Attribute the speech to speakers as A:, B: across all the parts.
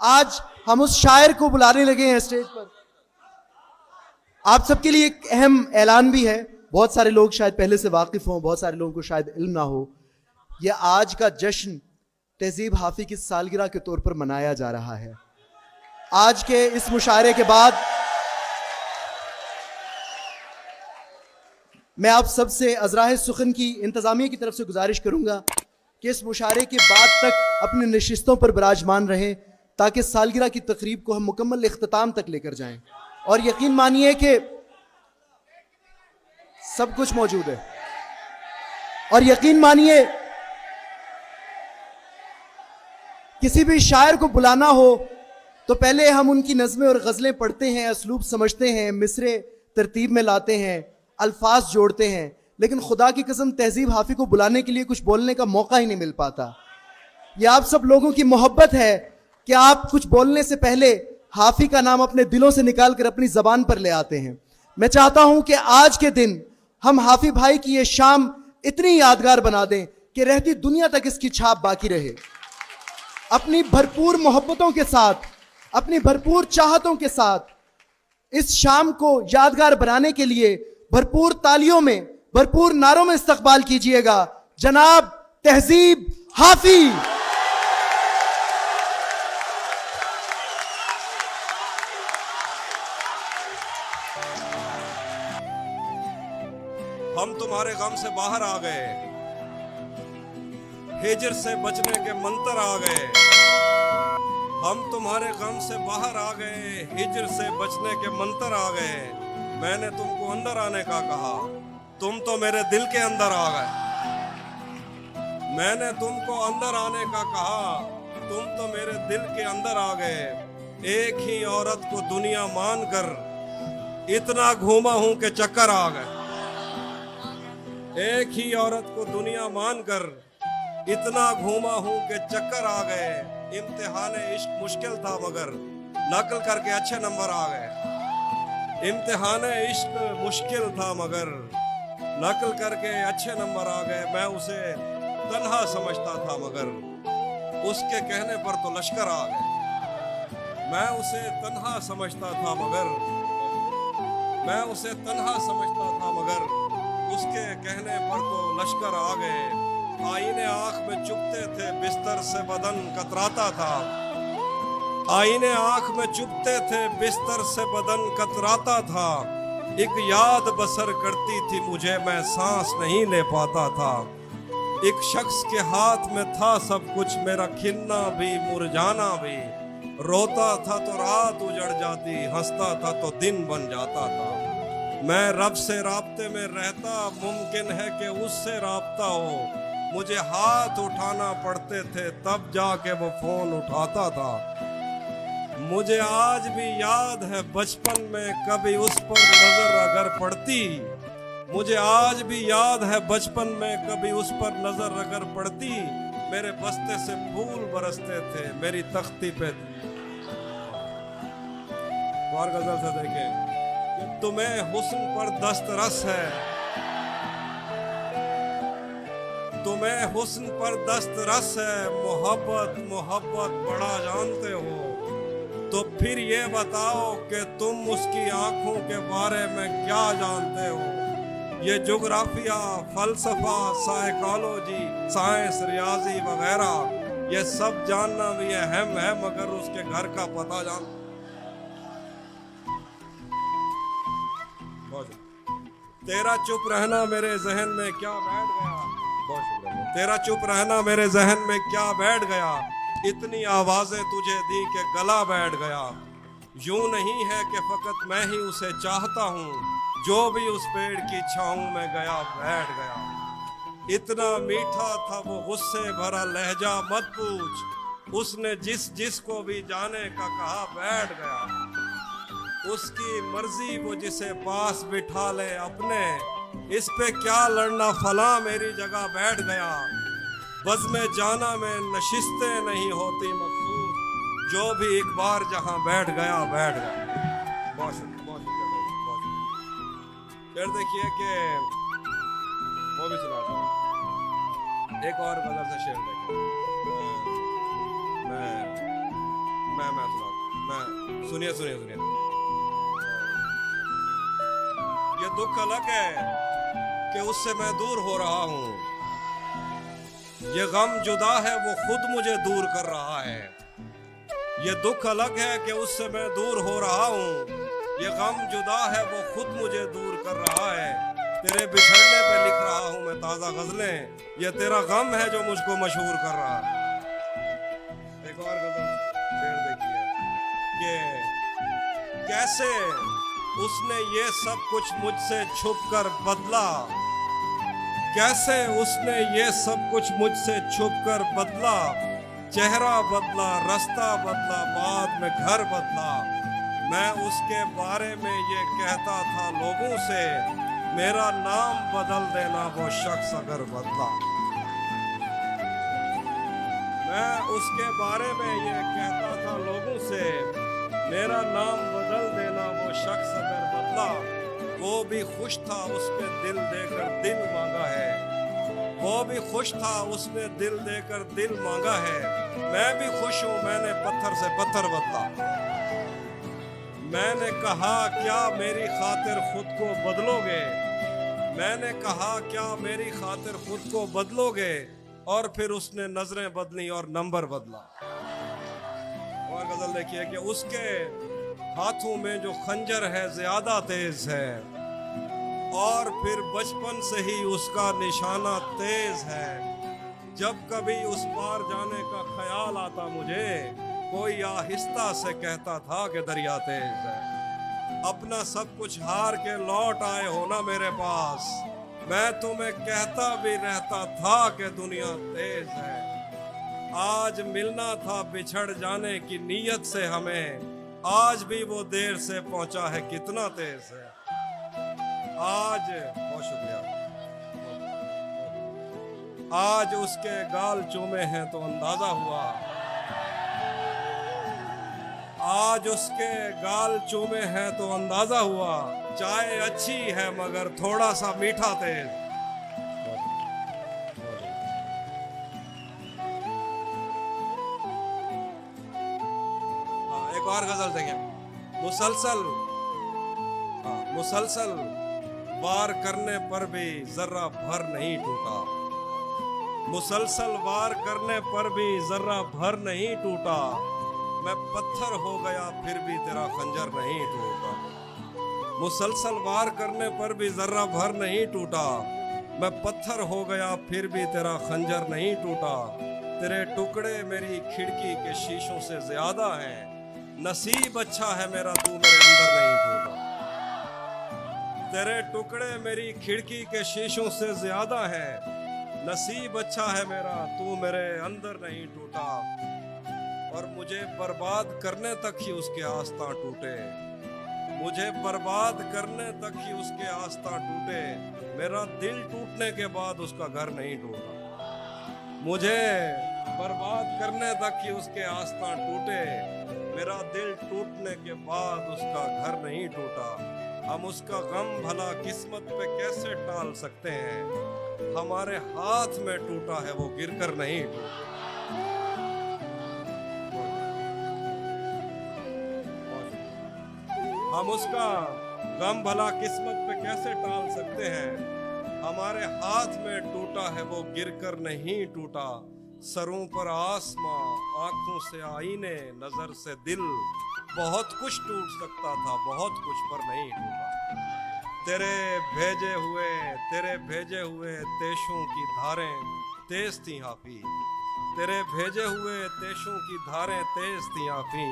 A: आज हम उस शायर को बुलाने लगे हैं स्टेज पर। आप सबके लिए एक अहम ऐलान भी है। बहुत सारे लोग शायद पहले से वाकिफ हों, बहुत सारे लोगों को शायद इल्म ना हो। यह आज का जश्न तहजीब हाफी की सालगिरह के तौर पर मनाया जा रहा है। आज के इस मुशायरे के बाद मैं आप सबसे अजराह सुखन की इंतजामिया की तरफ से गुजारिश करूंगा कि इस मुशायरे के बाद तक अपनी नशिस्तों पर विराजमान रहें, ताकि सालगिरह की तकरीब को हम मुकम्मल इख्तिताम तक लेकर जाएं। और यकीन मानिए कि सब कुछ मौजूद है। और यकीन मानिए, किसी भी शायर को बुलाना हो तो पहले हम उनकी नज़में और गज़लें पढ़ते हैं, असलूब समझते हैं, मिसरे तरतीब में लाते हैं, अल्फाज जोड़ते हैं। लेकिन खुदा की कसम तहजीब हाफी को बुलाने के लिए कुछ बोलने का मौका ही नहीं मिल पाता। यह आप सब लोगों की मोहब्बत है कि आप कुछ बोलने से पहले हाफी का नाम अपने दिलों से निकाल कर अपनी जबान पर ले आते हैं। मैं चाहता हूं कि आज के दिन हम हाफी भाई की ये शाम इतनी यादगार बना दें कि रहती दुनिया तक इसकी छाप बाकी रहे। अपनी भरपूर मोहब्बतों के साथ, अपनी भरपूर चाहतों के साथ इस शाम को यादगार बनाने के लिए भरपूर तालियों में, भरपूर नारों में इस्तकबाल कीजिएगा जनाब तहजीब हाफी।
B: हम तुम्हारे गम से बाहर आ गए, हिजर से बचने के मंत्र आ गए। हम तुम्हारे गम से बाहर आ गए, हिजर से बचने के मंत्र आ गए। मैंने तुमको अंदर आने का कहा, तुम तो मेरे दिल के अंदर आ गए। मैंने तुमको अंदर आने का कहा, तुम तो मेरे दिल के अंदर आ गए। एक ही औरत को दुनिया मानकर इतना घूमा हूं कि चक्कर आ गए। एक ही औरत को दुनिया मानकर इतना घूमा हूं कि चक्कर आ गए। इम्तिहान इश्क मुश्किल था मगर नकल करके अच्छे नंबर आ गए। इम्तिहान इश्क मुश्किल था मगर नकल करके अच्छे नंबर आ गए। मैं उसे तन्हा समझता था मगर उसके कहने पर तो लश्कर आ गए। मैं उसे तन्हा समझता था मगर मैं उसे तन्हा समझता था मगर उसके कहने पर तो लश्कर आ गए। आईने आंख में चुभते थे, बिस्तर से बदन कतराता था। आईने आंख में चुभते थे, बिस्तर से बदन कतराता था। एक याद बसर करती थी मुझे, मैं सांस नहीं ले पाता था। एक शख्स के हाथ में था सब कुछ, मेरा खिलना भी मुरझाना भी। रोता था तो रात उजड़ जाती, हंसता था तो दिन बन जाता था। मैं रब से राब्ते में रहता, मुमकिन है कि उससे राब्ता हो। मुझे हाथ उठाना पड़ते थे तब जाके वो फोन उठाता था। मुझे आज भी याद है बचपन में कभी उस पर नजर अगर पड़ती। मुझे आज भी याद है बचपन में कभी उस पर नजर अगर पड़ती। मेरे बस्ते से फूल बरसते थे मेरी तख्ती पे। और गजल से देखें, तुम्हें हुस्न पर दस्तरस है, तुम्हें हुस्न पर दस्तरस है। मोहब्बत मोहब्बत बड़ा जानते हो, तो फिर ये बताओ कि तुम उसकी आंखों के बारे में क्या जानते हो। ये जोग्राफिया, फलसफा, साइकोलॉजी, साइंस, रियाजी वगैरह ये सब जानना भी अहम है, मगर उसके घर का पता जान। तेरा चुप रहना मेरे जहन में क्या बैठ गया। तेरा चुप रहना मेरे जहन में क्या बैठ गया। इतनी आवाजें तुझे दी कि गला बैठ गया। यूं नहीं है कि फकत मैं ही उसे चाहता हूँ, जो भी उस पेड़ की छाऊं में गया बैठ गया। इतना मीठा था वो गुस्से भरा लहजा मत पूछ, उसने जिस जिस को भी जाने का कहा बैठ गया। उसकी मर्जी वो जिसे पास बिठा ले अपने, इस पे क्या लड़ना फला मेरी जगह बैठ गया। बज़ में जाना में नशिस्तें नहीं होती मखसूस, जो भी एक बार जहां बैठ गया बैठ गया। बहुत शुक्रिया। फिर देखिए कि वो भी सुनाता हूँ एक और गजल से शेर देखिए। मैं सुना, मैं सुनिए सुनिए सुनिए। ये दुख अलग है कि उससे मैं दूर हो रहा हूं, ये गम जुदा है वो खुद मुझे दूर कर रहा है। ये दुख अलग है कि उससे मैं दूर हो रहा हूं, ये गम जुदा है वो खुद मुझे दूर कर रहा है। तेरे बिछड़ने पे लिख रहा हूं मैं ताजा गजलें, ये तेरा गम है जो मुझको मशहूर कर रहा है। एक और गजल शेर देखिए कि कैसे उसने ये सब कुछ मुझसे छुपकर बदला, कैसे उसने ये सब कुछ मुझसे छुपकर बदला। चेहरा बदला, रास्ता बदला, बाद में घर बदला। मैं उसके बारे में ये कहता था लोगों से, मेरा नाम बदल देना वो शख्स अगर बदला। मैं उसके बारे में ये कहता था लोगों से, मेरा नाम बदल देना वो शख्स अगर बदला। वो भी खुश था उसने दिल देकर दिल मांगा है, वो भी खुश था उसने दिल देकर दिल मांगा है। मैं भी खुश हूँ मैंने पत्थर से पत्थर बदला। मैंने कहा क्या मेरी खातिर खुद को बदलोगे, मैंने कहा क्या मेरी खातिर खुद को बदलोगे, और फिर उसने नजरें बदली और नंबर बदला। और गजल देखिए कि उसके हाथों में जो खंजर है ज्यादा तेज है, और फिर बचपन से ही उसका निशाना तेज है। जब कभी उस पार जाने का ख्याल आता मुझे, कोई आहिस्ता से कहता था कि दरिया तेज है। अपना सब कुछ हार के लौट आए हो ना मेरे पास, मैं तुम्हें कहता भी रहता था कि दुनिया तेज है। आज मिलना था बिछड़ जाने की नीयत से हमें, आज भी वो देर से पहुंचा है कितना तेज है। आज बहुत शुक्रिया। आज उसके गाल चूमे हैं तो अंदाजा हुआ, आज उसके गाल चूमे हैं तो अंदाजा हुआ। चाय अच्छी है मगर थोड़ा सा मीठा तेज। हाँ, एक और गजल देंगे। मुसलसल वार करने पर भी जर्रा भर नहीं टूटा, मुसलसल वार करने पर भी जर्रा भर नहीं टूटा। मैं पत्थर हो गया फिर भी तेरा खंजर नहीं टूटा, मुसलसल वार करने पर भी जर्रा भर नहीं टूटा। मैं पत्थर हो गया फिर भी तेरा खंजर नहीं टूटा। तेरे टुकड़े मेरी खिड़की के शीशों से ज्यादा हैं, नसीब अच्छा है मेरा तू मेरे अंदर नहीं टूटा। तेरे टुकड़े मेरी खिड़की के शीशों से ज्यादा हैं, नसीब अच्छा है मेरा तू मेरे अंदर नहीं टूटा। और मुझे बर्बाद करने तक ही उसके आस्था टूटे, मुझे बर्बाद करने तक ही उसके आस्था टूटे। मेरा दिल टूटने के बाद उसका घर नहीं टूटा, मुझे बर्बाद करने तक ही उसके आस्था टूटे। मेरा दिल टूटने के बाद उसका घर नहीं टूटा। हम उसका गम भला किस्मत पे कैसे टाल सकते हैं, हमारे हाथ में टूटा है वो गिरकर नहीं टूटा। हम उसका गम भला किस्मत पे कैसे टाल सकते हैं, हमारे हाथ में टूटा है वो गिरकर नहीं टूटा। सरों पर आसमां, आंखों से आईने, नजर से दिल, बहुत कुछ टूट सकता था बहुत कुछ पर नहीं टूटा। तेरे भेजे हुए तेशों की धारें तेज थी हाफी, तेरे भेजे हुए तेशों की धारें तेज थी हाफी,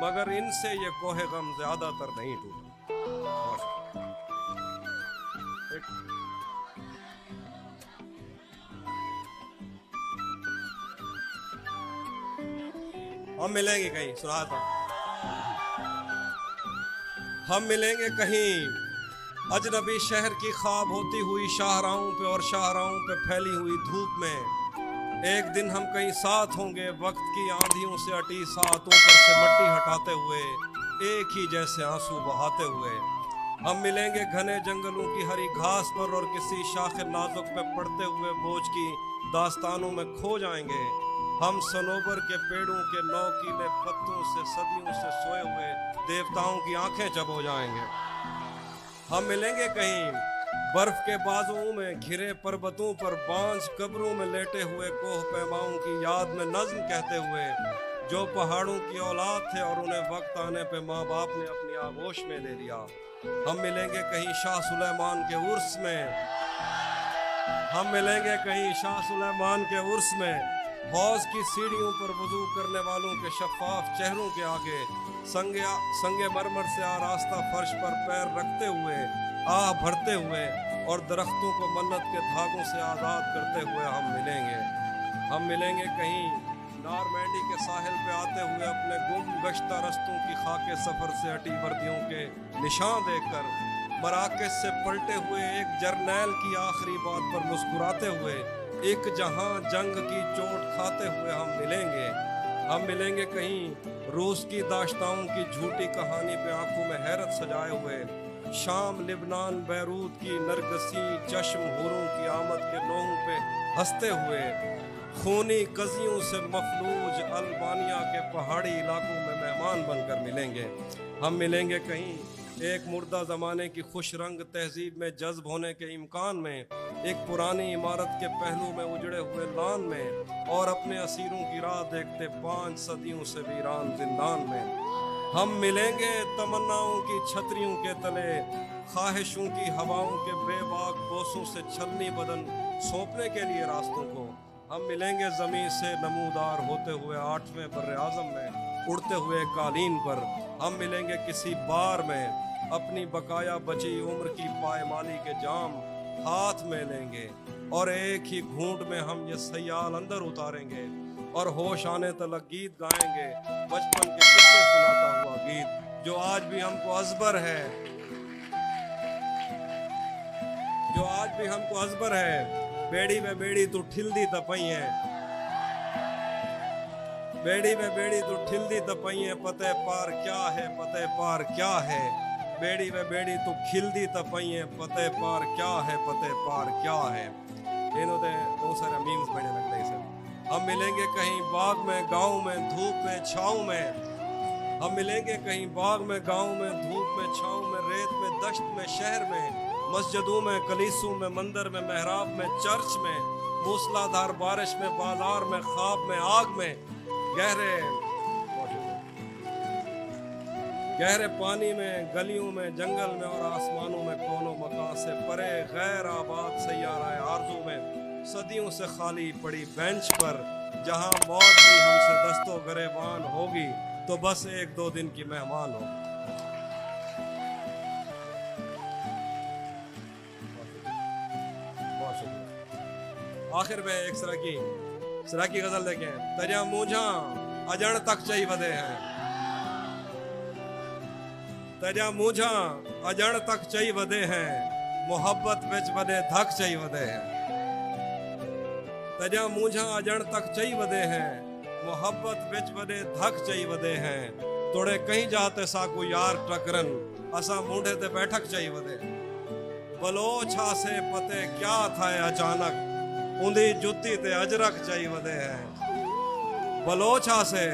B: मगर इनसे ये कोहे गम ज्यादातर नहीं टूटा। हम मिलेंगे कहीं, सुना था, हम मिलेंगे कहीं अजनबी शहर की ख्वाब होती हुई शाहराहों पे और शाहराहों पे फैली हुई धूप में। एक दिन हम कहीं साथ होंगे वक्त की आंधियों से अटी सातों पर से मट्टी हटाते हुए, एक ही जैसे आंसू बहाते हुए। हम मिलेंगे घने जंगलों की हरी घास पर और किसी शाख नाजुक पे पड़ते हुए बोझ की दास्तानों में खो जाएंगे। हम सनोबर के पेड़ों के नौकीले पत्तों से सदियों से सोए हुए देवताओं की आंखें चब हो जाएंगे। हम मिलेंगे कहीं बर्फ के बाजुओं में घिरे पर्वतों पर बांझ कब्रों में लेटे हुए कोह पैमाओं की याद में नज्म कहते हुए, जो पहाड़ों की औलाद थे और उन्हें वक्त आने पे माँ बाप ने अपनी आगोश में ले लिया। हम मिलेंगे कहीं शाह सुलेमान के उर्स में, हम मिलेंगे कहीं शाह सुलेमान के उर्स में, हौज की सीढ़ियों पर वजू करने वालों के शफाफ चेहरों के आगे संगे मरमर से आरास्ता फर्श पर पैर रखते हुए आह भरते हुए और दरख्तों को मन्नत के धागों से आज़ाद करते हुए हम मिलेंगे। हम मिलेंगे कहीं नारमैंडी के साहिल पे आते हुए अपने गुम गश्ता रस्तों की खाके सफ़र से हटी वर्दियों के निशान देखकर, मराकश से पलटे हुए एक जर्नैल की आखिरी बात पर मुस्कुराते हुए, एक जहां जंग की चोट खाते हुए हम मिलेंगे। हम मिलेंगे कहीं रूस की दाश्ताओं की झूठी कहानी पे आंखों में हैरत सजाए हुए, शाम लिबनान बैरूत की नरगसी चश्म हुरों की आमद के लोगों पे हंसते हुए, खूनी कजियों से मफलूज अल्बानिया के पहाड़ी इलाकों में मेहमान बनकर मिलेंगे। हम मिलेंगे कहीं एक मुर्दा ज़माने की खुश रंग तहजीब में जज्ब होने के इम्कान में, एक पुरानी इमारत के पहलू में उजड़े हुए लान में और अपने असीरों की राह देखते 5 सदियों से वीरान जिंदान में। हम मिलेंगे तमन्नाओं की छतरियों के तले, ख्वाहिशों की हवाओं के बेबाक बोसों से छलनी बदन सौंपने के लिए रास्तों को। हम मिलेंगे ज़मीन से नमूदार होते हुए 8वें बर्रे आज़म में, उड़ते हुए कालीन पर। हम मिलेंगे किसी बार में, अपनी बकाया बची उम्र की पायमाली के जाम हाथ में लेंगे और एक ही घूंट में हम ये सयाल अंदर उतारेंगे और होश आने तलक गीत गाएंगे, बचपन के किस्से सुनाता हुआ गीत जो आज भी हमको अजबर है, जो आज भी हमको अजबर है। बेड़ी में बेड़ी तू ठिलदी तपई है, बेड़ी में बेड़ी तू ठिलदी तपई है, पते पार क्या है, पते पार क्या है। बेड़ी में बेड़ी तू खिलदी तपई है, पते पार क्या है, पते पार क्या है। इन्होंने बहुत सारे मीम्स बने लगते हैं। हम मिलेंगे कहीं बाग में गांव में धूप में छाँव में, हम मिलेंगे कहीं बाग में गांव में धूप में छाँव में, रेत में दश्त में शहर में, मस्जिदों में कलीसों में मंदिर में महराब में चर्च में, मूसलाधार बारिश में बाजार में ख्वाब में आग में, गहरे पानी में गलियों में जंगल में और आसमानों में कोनों मकान से परे गैर आबाद सैयारा आरज़ू में, सदियों से खाली पड़ी बेंच पर जहां मौत भी हमसे दस्तो गरेबान होगी तो बस 1-2 दिन की मेहमान हो। आखिर में एक सराकी गजल देखें। तरिया मूझा अजण तक चई वधे हैं, तरिया मूझा अजण तक चई वधे हैं, मोहब्बत विच वधे धक चई वधे हैं। तरिया मूझा अजण तक चई वधे हैं, मोहब्बत विच वधे धक चई वधे हैं। तोड़े कहीं जाते साकू यार टकरन, असा मूढ़े ते बैठक चई वधे। बलोछा से पते क्या था अचानक, उंधी जुत्ती ते अजरक चई वधे हैं। बलोछा से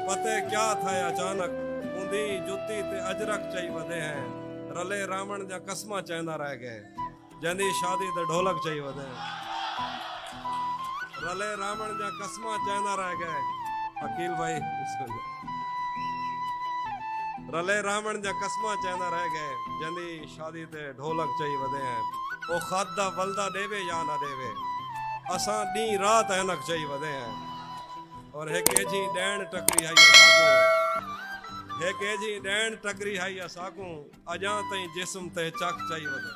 B: पते क्या था अचानक, उंधी जुत्ती ते अजरक चई वधे हैं। रले रावण जा कसमा चैंदा रह गए, जंदी शादी ते ढोलक चई वधे हैं। रले रावण जा कसमा चैंदा रह गए, अकील भाई रले रावण जा कसमा चैंदा रह गए, जंदी शादी ते ढोलक चई वधे हैं। ओ खादा वलदा देवे या ना देवे, असां डी रात ऐनक चई वधे हैं। और हे केजी डैण टकरी हाई असाकू, हे केजी डैण टकरी हाई असाकू, अजां तई जिस्म ते चक चई वधे।